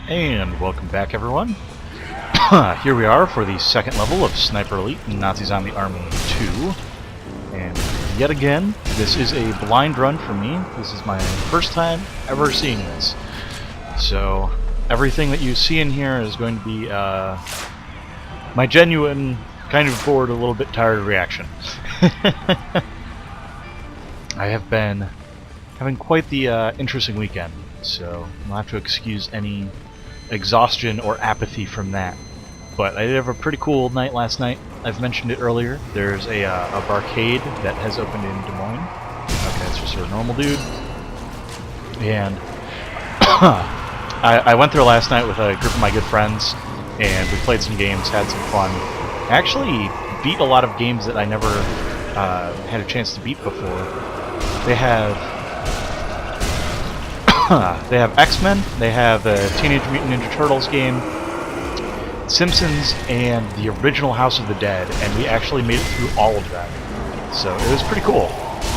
And welcome back, everyone. Here we are for the second level of Sniper Elite Nazi Zombie Army 2. And yet again, this is a blind run for me. This is my first time ever seeing this. So everything that you see in here is going to be my genuine, kind of bored, a little bit tired reaction. I have been having quite the interesting weekend, so I'll have to excuse any exhaustion or apathy from that. But I did have a pretty cool night last night. I've mentioned it earlier. There's a barcade that has opened in Des Moines. Okay, it's just a normal dude. And I went there last night with a group of my good friends, and we played some games, had some fun. I actually beat a lot of games that I never had a chance to beat before. They have X-Men, they have the Teenage Mutant Ninja Turtles game, Simpsons, and the original House of the Dead, and we actually made it through all of them. So it was pretty cool.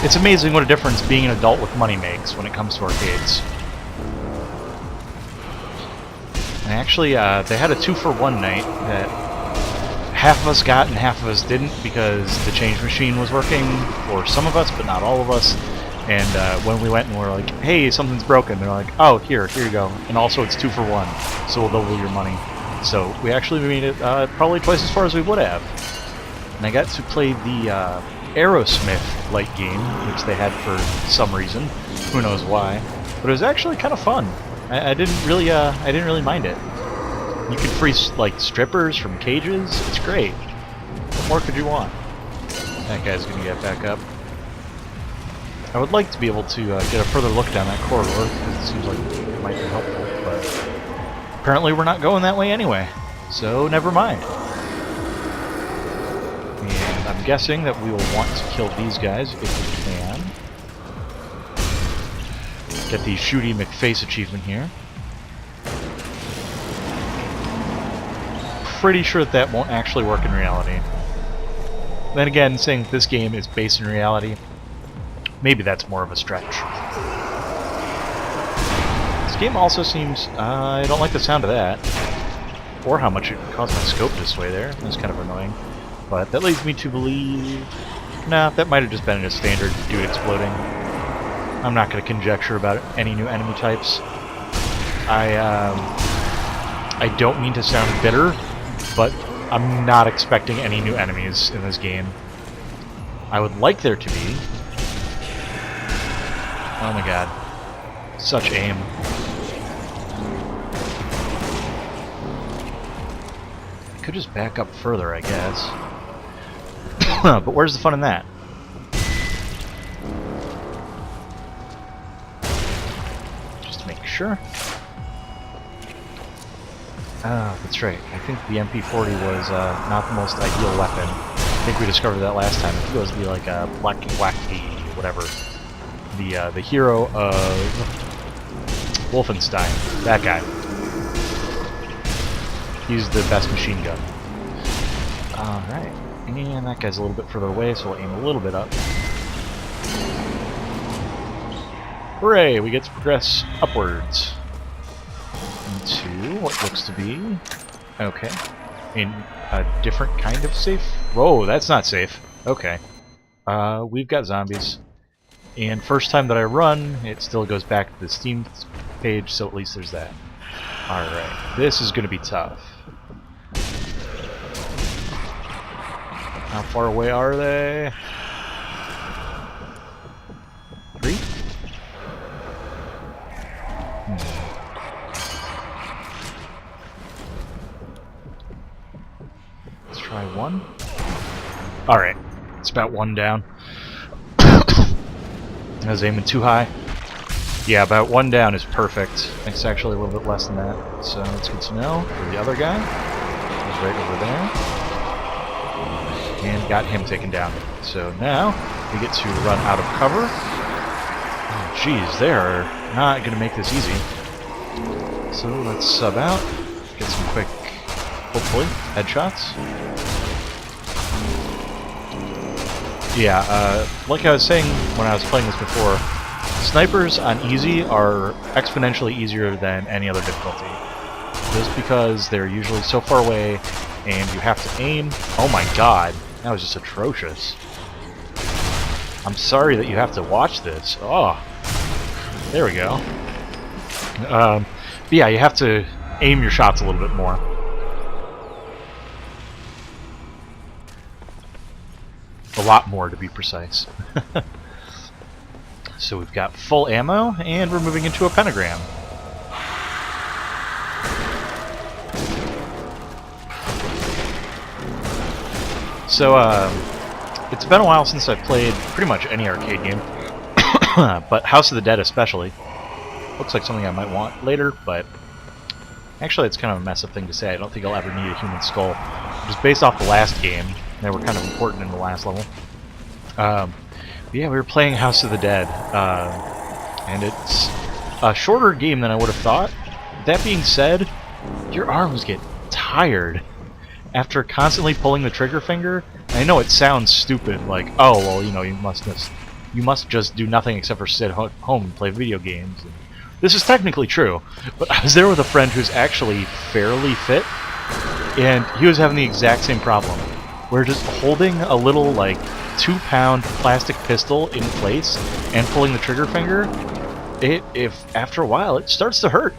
It's amazing what a difference being an adult with money makes when it comes to arcades. And actually, they had a 2-for-1 night that half of us got and half of us didn't because the change machine was working for some of us, but not all of us. And when we went and we were like, hey, something's broken, they're like, oh, here you go. And also it's 2-for-1, so we'll double your money. So we actually made it probably twice as far as we would have. And I got to play the Aerosmith light game, which they had for some reason. Who knows why. But it was actually kind of fun. I didn't really mind it. You could free like strippers from cages. It's great. What more could you want? That guy's gonna get back up. I would like to be able to get a further look down that corridor, because it seems like it might be helpful, but apparently we're not going that way anyway, so never mind. And I'm guessing that we will want to kill these guys if we can. Get the Shooty McFace achievement here. Pretty sure that won't actually work in reality. Then again, saying that this game is based in reality, maybe that's more of a stretch. This game also seems... I don't like the sound of that. Or how much it caused my scope to sway there. That's kind of annoying. But that leads me to believe... Nah, that might have just been a standard dude exploding. I'm not going to conjecture about any new enemy types. I don't mean to sound bitter, but I'm not expecting any new enemies in this game. I would like there to be. Oh my god. Such aim. I could just back up further, I guess. But where's the fun in that? Just to make sure. Ah, that's right. I think the MP40 was not the most ideal weapon. I think we discovered that last time. It was to be like a Blacky Wacky, whatever. The hero of Wolfenstein. That guy. He's the best machine gun. Alright. And that guy's a little bit further away, so we'll aim a little bit up. Hooray! We get to progress upwards. Into what looks to be... Okay. In a different kind of safe? Whoa, that's not safe. Okay. We've got zombies. And first time that I run, it still goes back to the Steam page, so at least there's that. Alright, this is going to be tough. How far away are they? 3? Let's try 1. Alright, it's about 1 down. I was aiming too high. Yeah, about 1 down is perfect. It's actually a little bit less than that, so it's good to know. For the other guy, he's right over there. And got him taken down. So now, we get to run out of cover. Oh, jeez, they are not going to make this easy. So let's sub out. Get some quick, hopefully, headshots. Yeah, like I was saying when I was playing this before, snipers on easy are exponentially easier than any other difficulty. just because they're usually so far away and you have to aim. Oh my god, that was just atrocious. I'm sorry that you have to watch this. Oh, there we go. But yeah, you have to aim your shots a little bit more. A lot more, to be precise. So we've got full ammo, and we're moving into a pentagram. So, it's been a while since I've played pretty much any arcade game, but House of the Dead especially. Looks like something I might want later, but actually it's kind of a messed up thing to say. I don't think I'll ever need a human skull. Just based off the last game, they were kind of important in the last level. But yeah, we were playing House of the Dead, and it's a shorter game than I would have thought. That being said, your arms get tired after constantly pulling the trigger finger. I know it sounds stupid, like, oh, well, you know, you must just do nothing except for sit home and play video games. And this is technically true, but I was there with a friend who's actually fairly fit, and he was having the exact same problem. We're just holding a little, like, 2-pound plastic pistol in place and pulling the trigger finger. If after a while, it starts to hurt.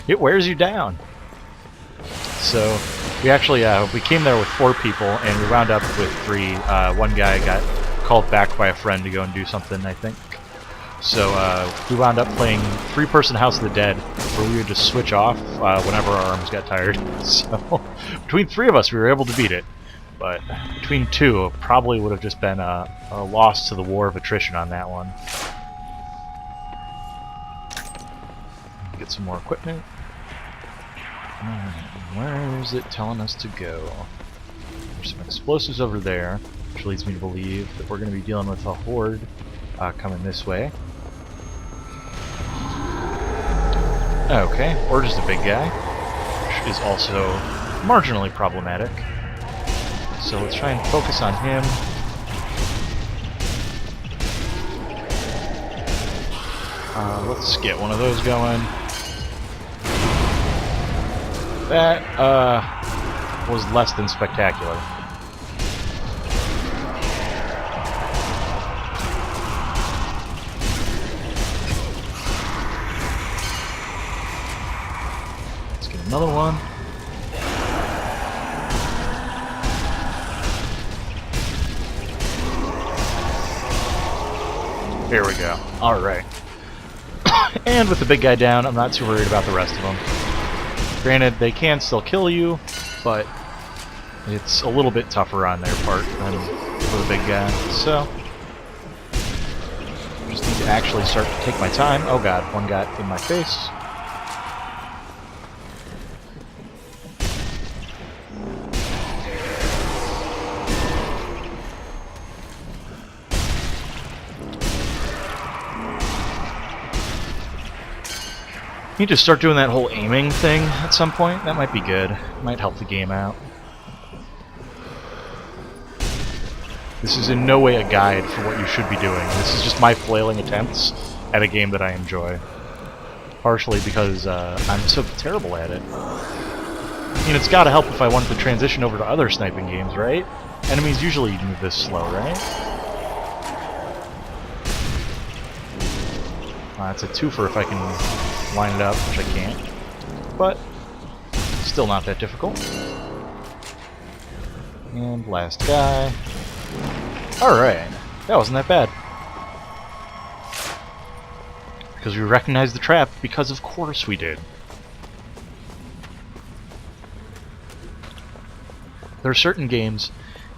It wears you down. So we actually we came there with 4 people, and we wound up with 3. One guy got called back by a friend to go and do something, I think. So we wound up playing 3-person House of the Dead, where we would just switch off whenever our arms got tired. So between 3 of us, we were able to beat it. But between 2, it probably would have just been a loss to the war of attrition on that one. Get some more equipment. Where is it telling us to go? There's some explosives over there, which leads me to believe that we're going to be dealing with a horde coming this way. Okay, or just a big guy, which is also marginally problematic. So let's try and focus on him. Let's get one of those going. That was less than spectacular. Let's get another one. There we go. Alright. And with the big guy down, I'm not too worried about the rest of them. Granted, they can still kill you, but it's a little bit tougher on their part than for the big guy. So, just need to actually start to take my time. Oh god, one got in my face. Need to start doing that whole aiming thing at some point. That might be good. Might help the game out. This is in no way a guide for what you should be doing. This is just my flailing attempts at a game that I enjoy. Partially because I'm so terrible at it. I mean, it's gotta help if I wanted to transition over to other sniping games, right? Enemies usually move this slow, right? It's a twofer if I can line it up, which I can't. But still not that difficult. And last guy. Alright, that wasn't that bad. Because we recognized the trap, because of course we did. There are certain games,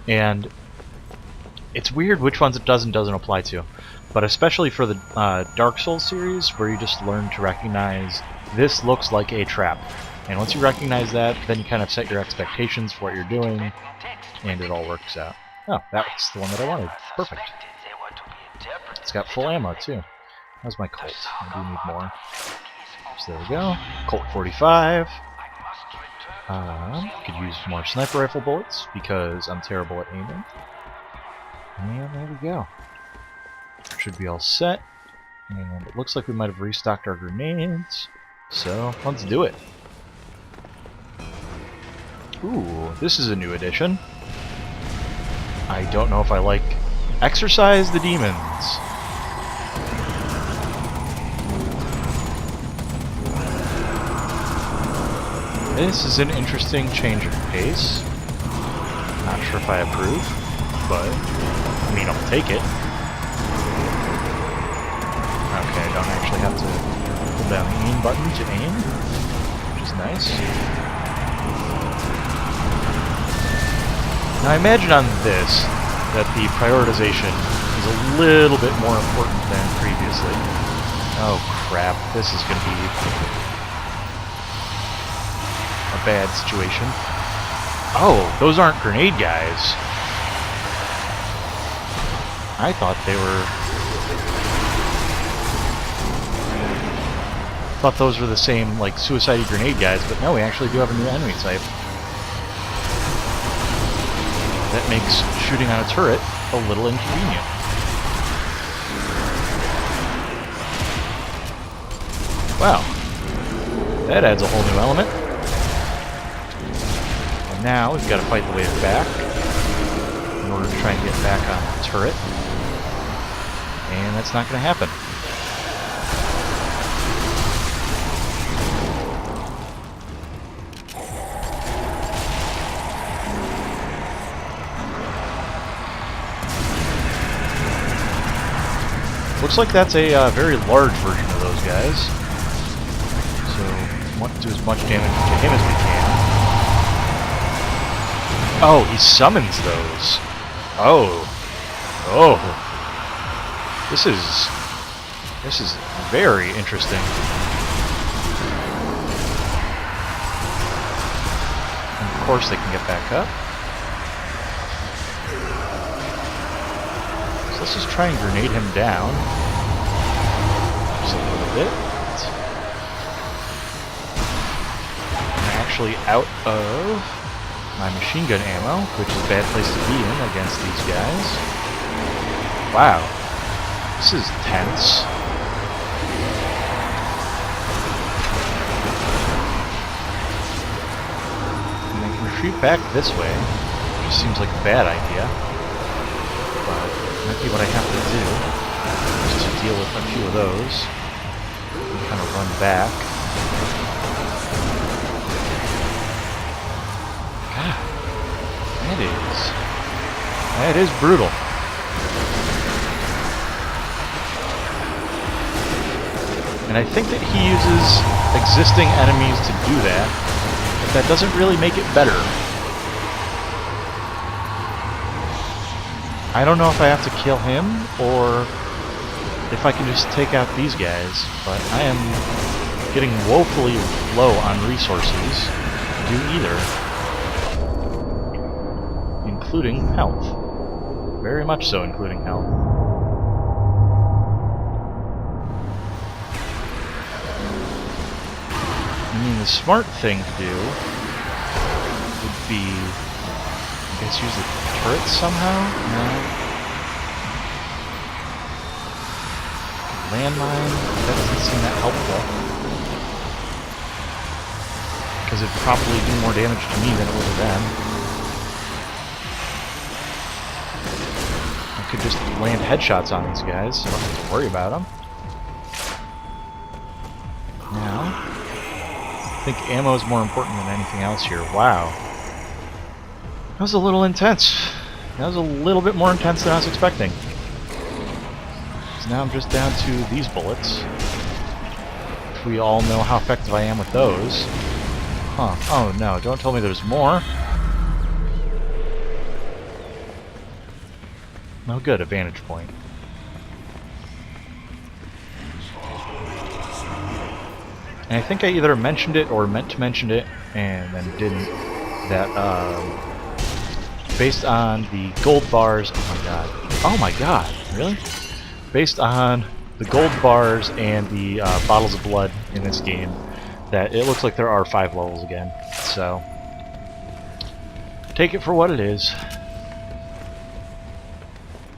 and it's weird which ones it does and doesn't apply to. But especially for the Dark Souls series, where you just learn to recognize this looks like a trap. And once you recognize that, then you kind of set your expectations for what you're doing, and it all works out. Oh, that's the one that I wanted. Perfect. It's got full ammo, too. How's my Colt? I do need more. So there we go. Colt 45. Could use more sniper rifle bullets, because I'm terrible at aiming. And there we go. Should be all set. And it looks like we might have restocked our grenades. So, let's do it. Ooh, this is a new addition. I don't know if I like Exercise the Demons. This is an interesting change of pace. Not sure if I approve, but I mean, I'll take it. Okay, I don't actually have to hold down the aim button to aim, which is nice. Now I imagine on this that the prioritization is a little bit more important than previously. Oh crap, this is going to be a bad situation. Oh, those aren't grenade guys. I thought they were... thought those were the same, like, suicide grenade guys, but no, we actually do have a new enemy type. That makes shooting on a turret a little inconvenient. Wow. That adds a whole new element. And now we've got to fight the wave back in order to try and get back on the turret. And that's not going to happen. Looks like that's a very large version of those guys. So, we want to do as much damage to him as we can. Oh, he summons those. Oh. Oh. This is very interesting. And of course they can get back up. So let's just try and grenade him down. Just a little bit. I'm actually out of my machine gun ammo, which is a bad place to be in against these guys. Wow. This is tense. And I can retreat back this way, which just seems like a bad idea. But it might be what I have to do, just to deal with a few of those. And kind of run back. God, that is brutal. And I think that he uses existing enemies to do that, but that doesn't really make it better. I don't know if I have to kill him, or if I can just take out these guys, but I am getting woefully low on resources to do either. Including health. Very much so, including health. I mean, the smart thing to do would be, I guess, use the turret somehow? No. Landmine? That doesn't seem that helpful. Because it'd probably do more damage to me than it would to them. I could just land headshots on these guys, so I don't have to worry about them. Now, I think ammo is more important than anything else here. Wow. That was a little intense. That was a little bit more intense than I was expecting. So now I'm just down to these bullets. We all know how effective I am with those. Huh. Oh no, don't tell me there's more. No good, a vantage point. And I think I either mentioned it or meant to mention it and then didn't. That, based on the gold bars... Oh my god, really? Based on the gold bars and the bottles of blood in this game, that it looks like there are 5 levels again. So, take it for what it is.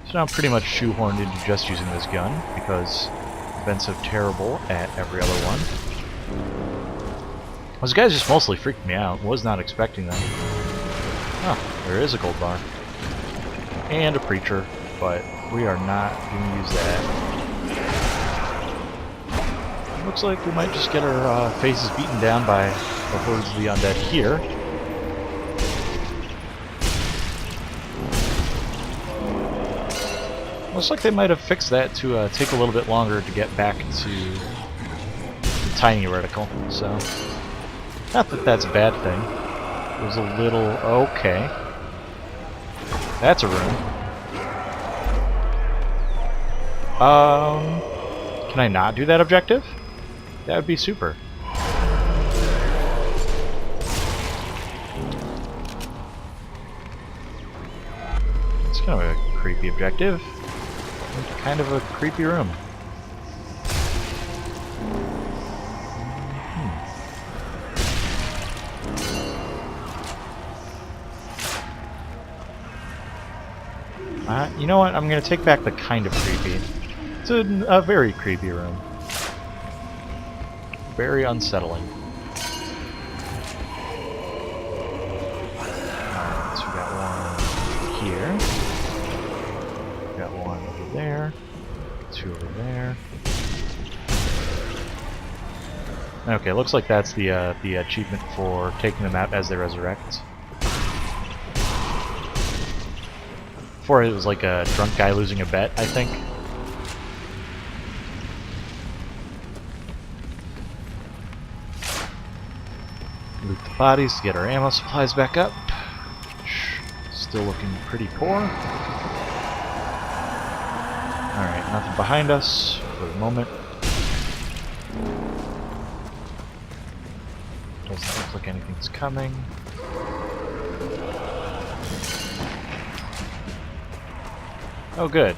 So now I'm pretty much shoehorned into just using this gun, because I've been so terrible at every other one. Those guys just mostly freaked me out. Was not expecting them. Ah, there is a gold bar. And a preacher, but we are not going to use that. Looks like we might just get our faces beaten down by the hordes of the undead here. Looks like they might have fixed that to take a little bit longer to get back to the tiny reticle, so not that that's a bad thing. It was a little... okay. That's a room. Can I not do that objective? That would be super. It's kind of a creepy objective. Kind of a creepy room. You know what? I'm going to take back the kind of creepy. It's a very creepy room. Very unsettling. Alright, so we got one here. We got one over there. Two over there. Okay, looks like that's the achievement for taking them out as they resurrect. Before it was like a drunk guy losing a bet, I think. Loot the bodies to get our ammo supplies back up. Still looking pretty poor. Alright, nothing behind us for the moment. Doesn't look like anything's coming. Oh, good.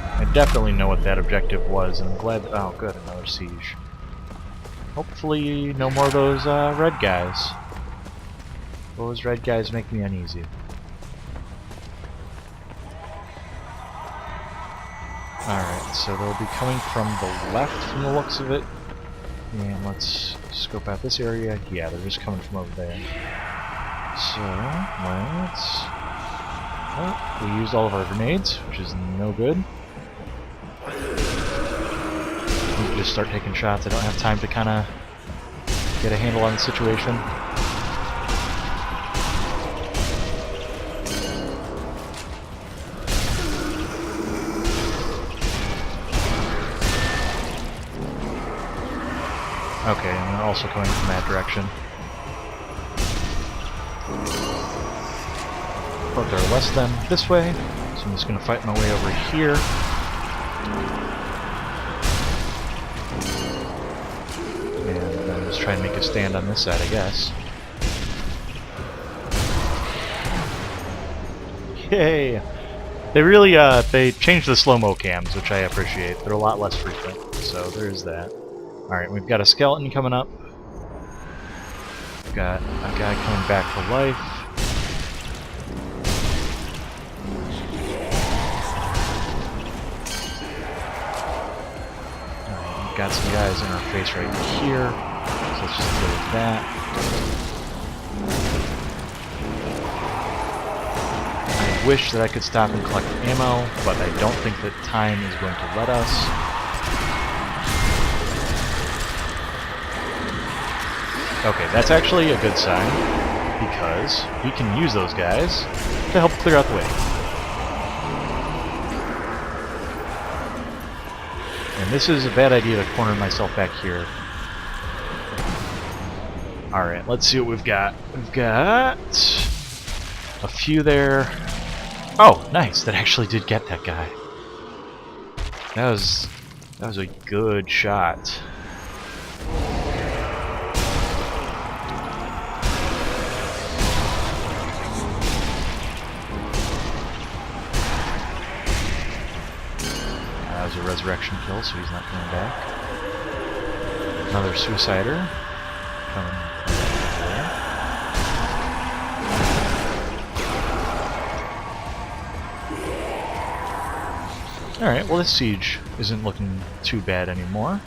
I definitely know what that objective was, and I'm glad... oh, good, another siege. Hopefully no more of those red guys. Those red guys make me uneasy. Alright, so they'll be coming from the left from the looks of it. And let's scope out this area. Yeah, they're just coming from over there. So, let's... oh, we used all of our grenades, which is no good. We can just start taking shots. I don't have time to kind of get a handle on the situation. Okay, and they're also coming from that direction. But they're less than this way, so I'm just going to fight my way over here. And I'm just trying to make a stand on this side, I guess. Yay! They really, they changed the slow-mo cams, which I appreciate. They're a lot less frequent, so there's that. Alright, we've got a skeleton coming up. We've got a guy coming back to life. Alright, we've got some guys in our face right here. So let's just deal with that. I wish that I could stop and collect ammo, but I don't think that time is going to let us. Okay, that's actually a good sign, because we can use those guys to help clear out the way. And this is a bad idea to corner myself back here. Alright, let's see what we've got. We've got a few there. Oh, nice! That actually did get that guy. That was a good shot. That was a resurrection kill, so he's not coming back. Another suicider coming there. Alright, well this siege isn't looking too bad anymore.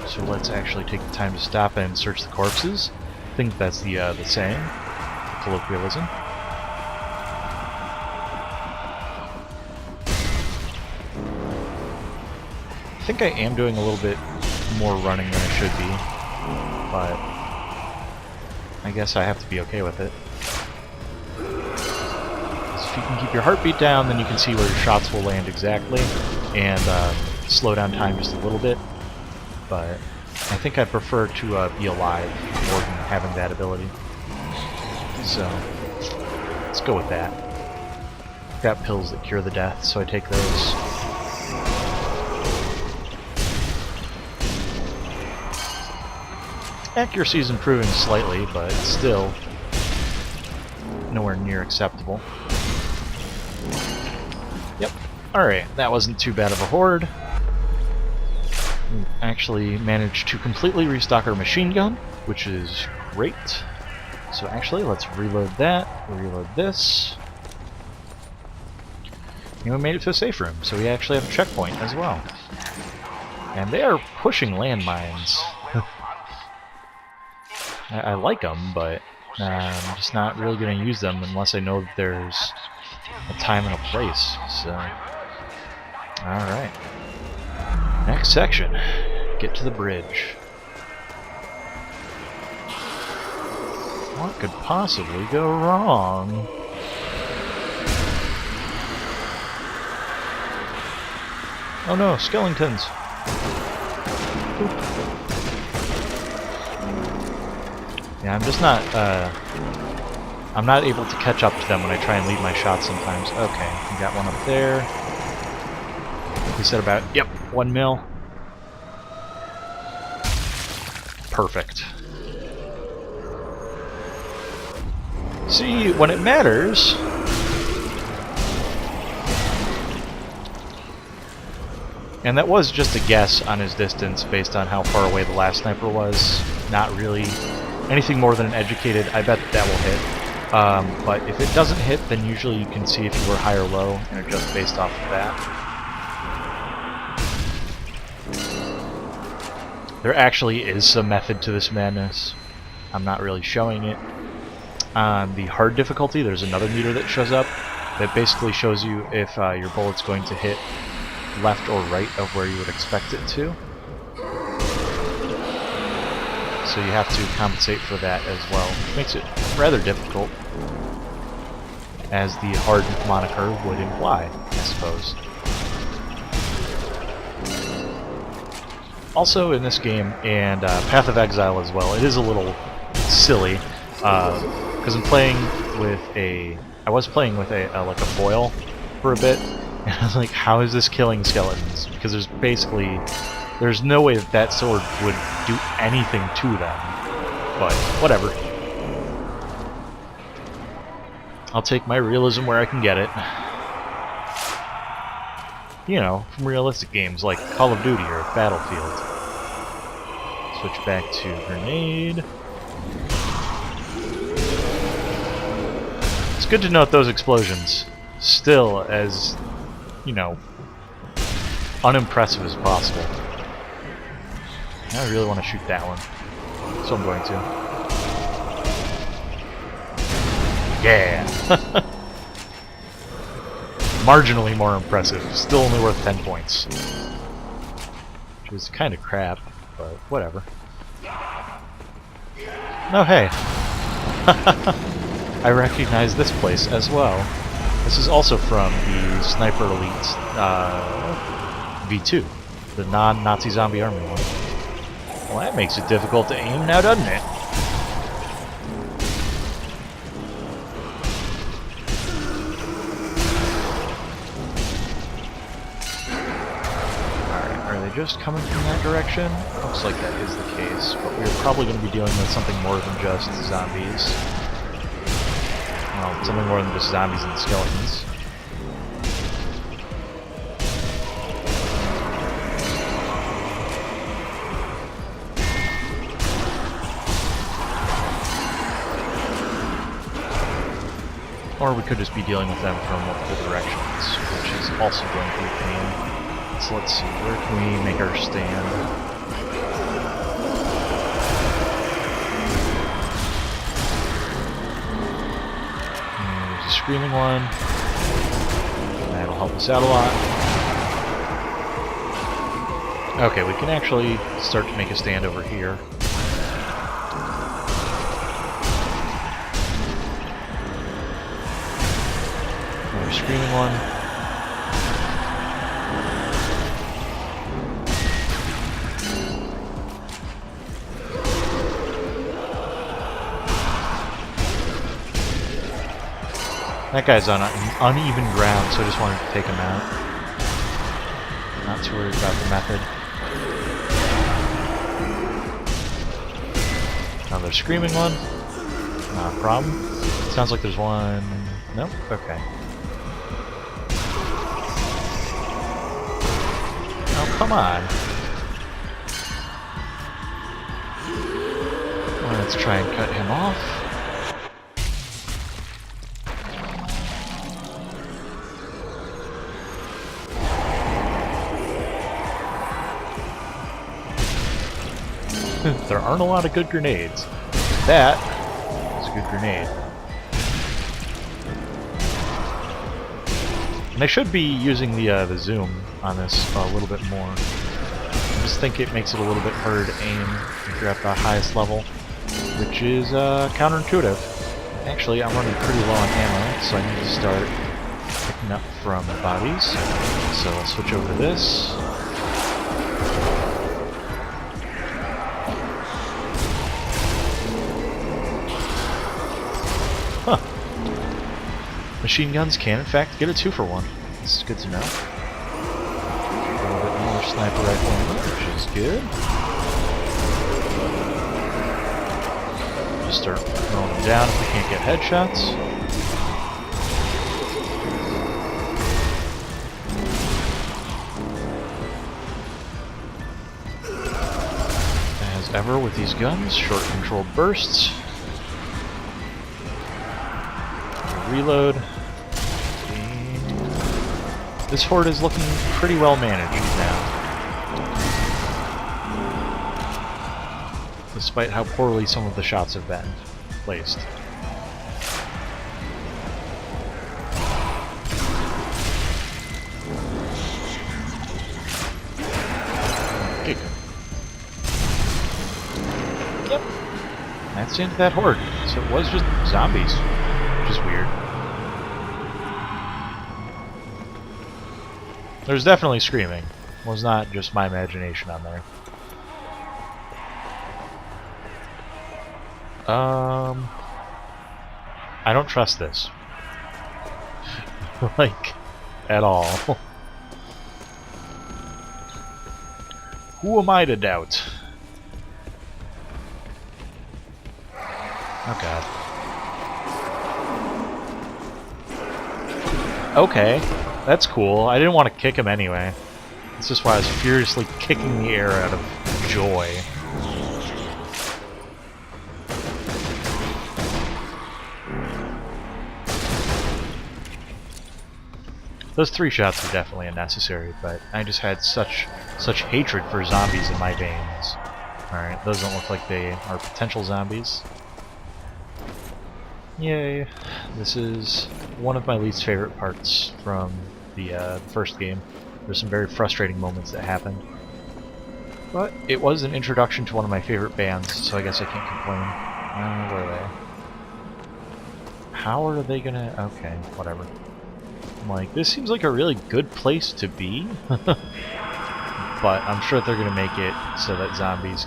So let's actually take the time to stop and search the corpses. I think that's the saying. colloquialism. I think I am doing a little bit more running than I should be, but I guess I have to be okay with it. If you can keep your heartbeat down, then you can see where your shots will land exactly, and slow down time just a little bit, but I think I prefer to be alive more than having that ability. So, let's go with that. Got pills that cure the death, so I take those. Accuracy is improving slightly, but still nowhere near acceptable. Yep. Alright, that wasn't too bad of a horde. We actually managed to completely restock our machine gun, which is great. So actually, let's reload that, reload this. And we made it to a safe room, so we actually have a checkpoint as well. And they are pushing landmines. I like them, but I'm just not really going to use them unless I know that there's a time and a place. So, alright. Next section. Get to the bridge. What could possibly go wrong? Oh no, skeletons! Oop. Yeah, I'm just not, I'm not able to catch up to them when I try and lead my shots sometimes. Okay, we got one up there. We said about, yep, 1 mil. Perfect. See, when it matters... And that was just a guess on his distance based on how far away the last sniper was. Not really anything more than an educated, I bet that will hit. But if it doesn't hit, then usually you can see if you were high or low and adjust based off of that. There actually is some method to this madness. I'm not really showing it. On the hard difficulty, there's another meter that shows up that basically shows you if your bullet's going to hit left or right of where you would expect it to. So you have to compensate for that as well, which makes it rather difficult, as the hard moniker would imply, I suppose. Also in this game, and Path of Exile as well, it is a little silly, because I'm playing with I was playing with like a foil for a bit, and I was like, how is this killing skeletons? Because there's no way that that sword would do anything to them. But, whatever. I'll take my realism where I can get it. You know, from realistic games like Call of Duty or Battlefield. Switch back to grenade. It's good to note those explosions. Still as, you know, unimpressive as possible. I really want to shoot that one, so I'm going to. Yeah! Marginally more impressive. Still only worth 10 points. Which is kind of crap, but whatever. Oh, hey! I recognize this place as well. This is also from the Sniper Elite V2, the non-Nazi zombie army one. Well, that makes it difficult to aim now, doesn't it? Alright, are they just coming from that direction? Looks like that is the case, but we're probably going to be dealing with something more than just zombies. Well, something more than just zombies and skeletons. Or we could just be dealing with them from multiple directions, which is also going to be a pain. So let's see, where can we make our stand? screaming one. That'll help us out a lot. Okay, we can actually start to make a stand over here. Another screaming one. That guy's on uneven ground, so I just wanted to take him out. Not too worried about the method. Another screaming one. Not a problem. Sounds like there's one... Nope? Okay. Oh, come on. Let's try and cut him off. There aren't a lot of good grenades. That is a good grenade. And I should be using the zoom on this a little bit more. I just think it makes it a little bit harder to aim if you're at the highest level, which is counterintuitive. Actually, I'm running pretty low on ammo, so I need to start picking up from bodies. So I'll switch over to this. Huh. Machine guns can, in fact, get a 2-for-1. This is good to know. A little bit more sniper rifle ammo, which is good. Just start throwing them down if we can't get headshots. As ever with these guns, short controlled bursts. Reload. And this horde is looking pretty well managed now. Despite how poorly some of the shots have been placed. Okay. Yep. That's the end of that horde. So it was just zombies. Which is weird. There's definitely screaming. It was not just my imagination on there. I don't trust this. Like, at all. Who am I to doubt? Oh god. Okay, that's cool. I didn't want to kick him anyway. That's just why I was furiously kicking the air out of joy. Those 3 shots were definitely unnecessary, but I just had such hatred for zombies in my veins. Alright, those don't look like they are potential zombies. Yay. This is one of my least favorite parts from the first game. There's some very frustrating moments that happened. But it was an introduction to one of my favorite bands, so I guess I can't complain. Where are they? How are they gonna... Okay, whatever. I'm like, this seems like a really good place to be. But I'm sure they're gonna make it so that zombies...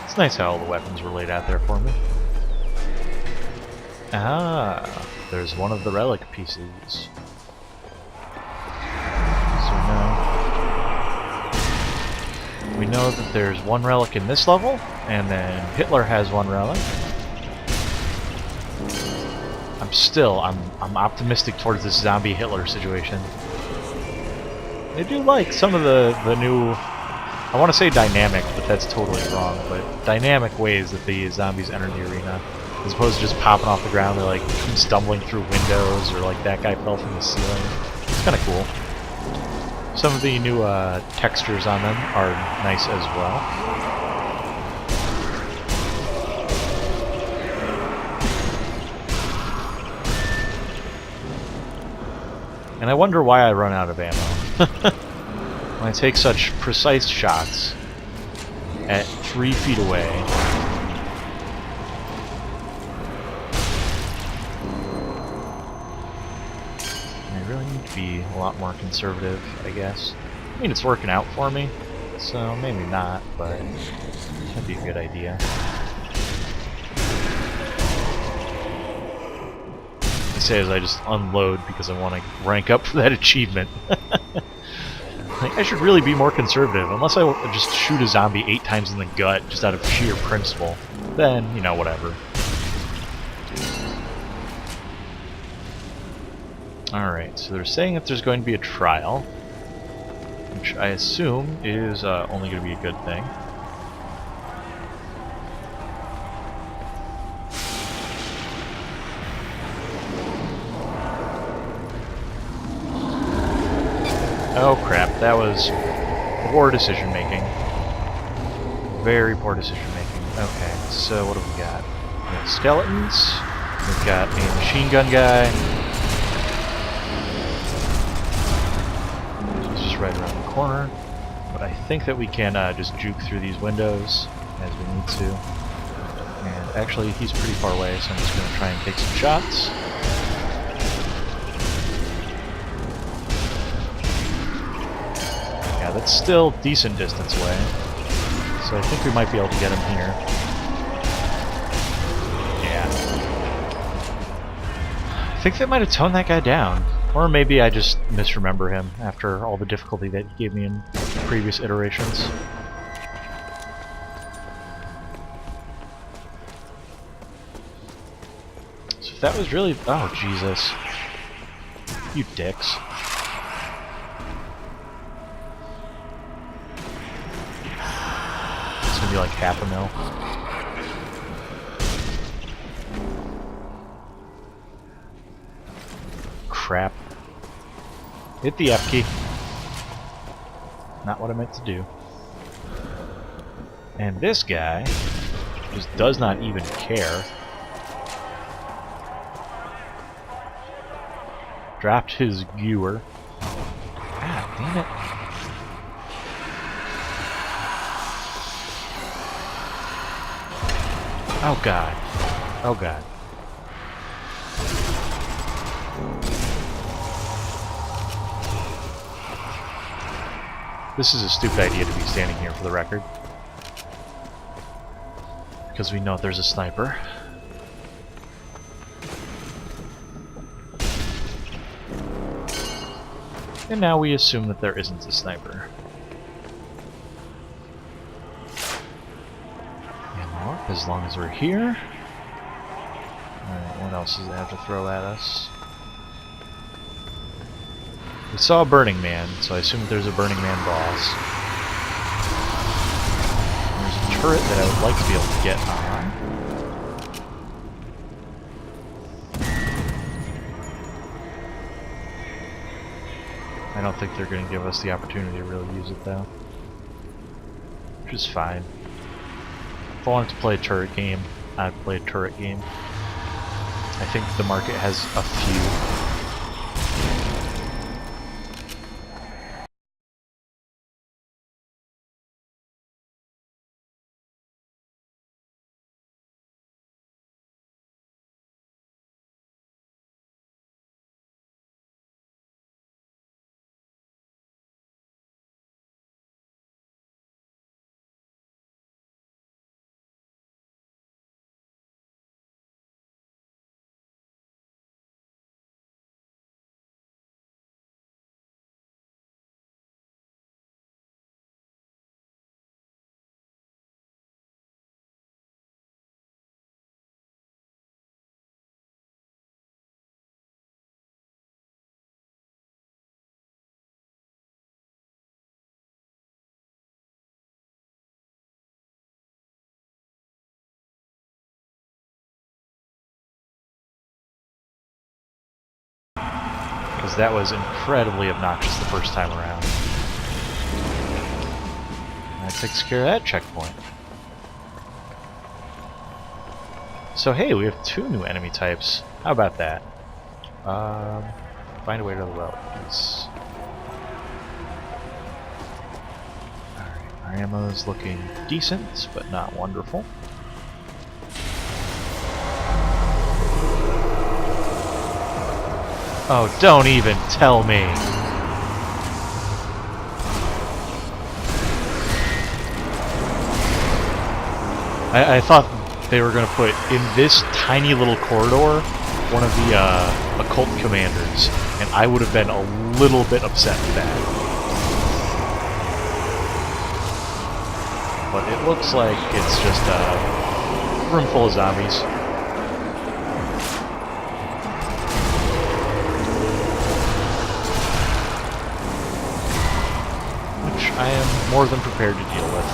It's nice how all the weapons were laid out there for me. Ah, there's one of the relic pieces. So we know that there's one relic in this level, and then Hitler has one relic. still, I'm optimistic towards this zombie Hitler situation. I do like some of the new, I want to say dynamic, but that's totally wrong, but dynamic ways that the zombies enter the arena. As opposed to just popping off the ground, they're like stumbling through windows, or like that guy fell from the ceiling. It's kind of cool. Some of the new textures on them are nice as well. And I wonder why I run out of ammo. When I take such precise shots at 3 feet away. I really need to be a lot more conservative, I guess. I mean, it's working out for me, so maybe not, but that'd be a good idea. I say as I just unload because I want to rank up for that achievement. Like, I should really be more conservative, unless I just shoot a zombie 8 times in the gut just out of sheer principle. Then, you know, whatever. Alright, so they're saying that there's going to be a trial, which I assume is only going to be a good thing. Oh crap, that was poor decision making. Very poor decision making. Okay, so what have we got? We got skeletons, we've got a machine gun guy. He's just right around the corner. But I think that we can just juke through these windows as we need to. And actually, he's pretty far away, so I'm just going to try and take some shots. That's still decent distance away, so I think we might be able to get him here. Yeah. I think that might have toned that guy down. Or maybe I just misremember him after all the difficulty that he gave me in previous iterations. So if that was really... Oh, Jesus. You dicks. Be like half a mil. Crap. Hit the F key. Not what I meant to do. And this guy just does not even care. Dropped his gewer. God damn it. Oh god. Oh god. This is a stupid idea to be standing here, for the record. Because we know there's a sniper. And now we assume that there isn't a sniper. As long as we're here. Alright, what else does it have to throw at us? We saw a Burning Man, so I assume that there's a Burning Man boss. There's a turret that I would like to be able to get on. I don't think they're going to give us the opportunity to really use it, though. Which is fine. If I wanted to play a turret game, I'd play a turret game. I think the market has a few because that was incredibly obnoxious the first time around. That takes care of that checkpoint. So hey, we have 2 new enemy types. How about that? Find a way to the well, please. Alright, our ammo's looking decent, but not wonderful. Oh, don't even tell me! I thought they were going to put in this tiny little corridor one of the occult commanders, and I would have been a little bit upset with that. But it looks like it's just a room full of zombies. Which I am more than prepared to deal with.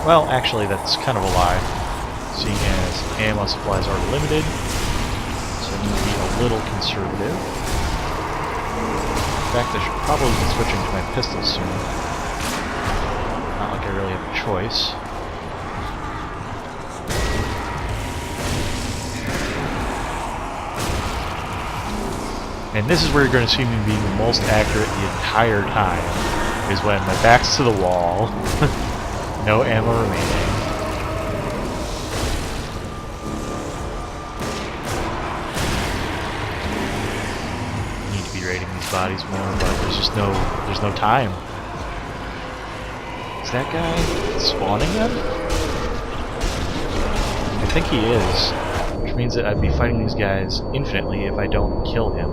Well, actually, that's kind of a lie, seeing as ammo supplies are limited, so I need to be a little conservative. In fact, I should probably be switching to my pistol soon. Not like I really have a choice. And this is where you're going to see me being the most accurate the entire time, is when my back's to the wall. No ammo remaining. Need to be raiding these bodies more, but there's no time. Is that guy spawning them? I think he is, which means that I'd be fighting these guys infinitely if I don't kill him.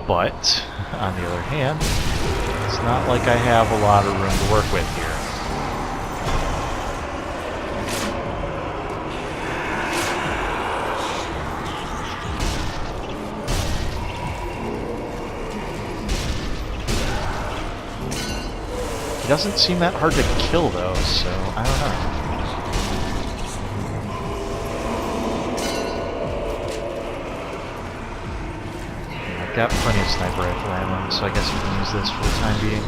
But, on the other hand, it's not like I have a lot of room to work with here. He doesn't seem that hard to kill though, so I don't know. I've got plenty of sniper rifle ammo, so I guess we can use this for the time being.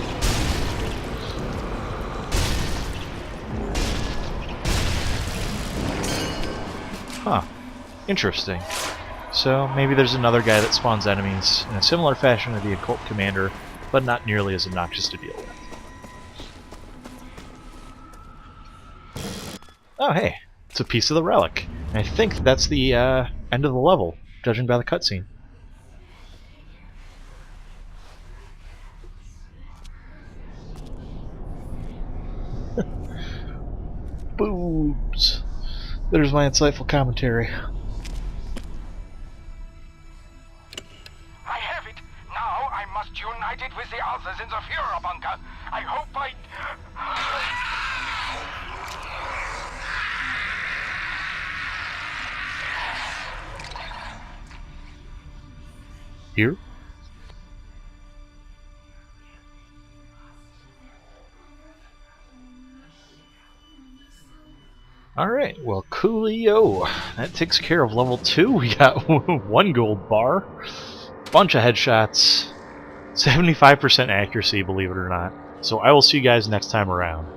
Huh. Interesting. So maybe there's another guy that spawns enemies in a similar fashion to the occult commander, but not nearly as obnoxious to deal with. Oh hey, it's a piece of the relic. And I think that's the end of the level, judging by the cutscene. Boobs. There's my insightful commentary. I have it. Now I must unite it with the others in the Führer bunker. I hope I... Here? Alright, well, coolio. That takes care of level 2. We got 1 gold bar, bunch of headshots, 75% accuracy, believe it or not. So I will see you guys next time around.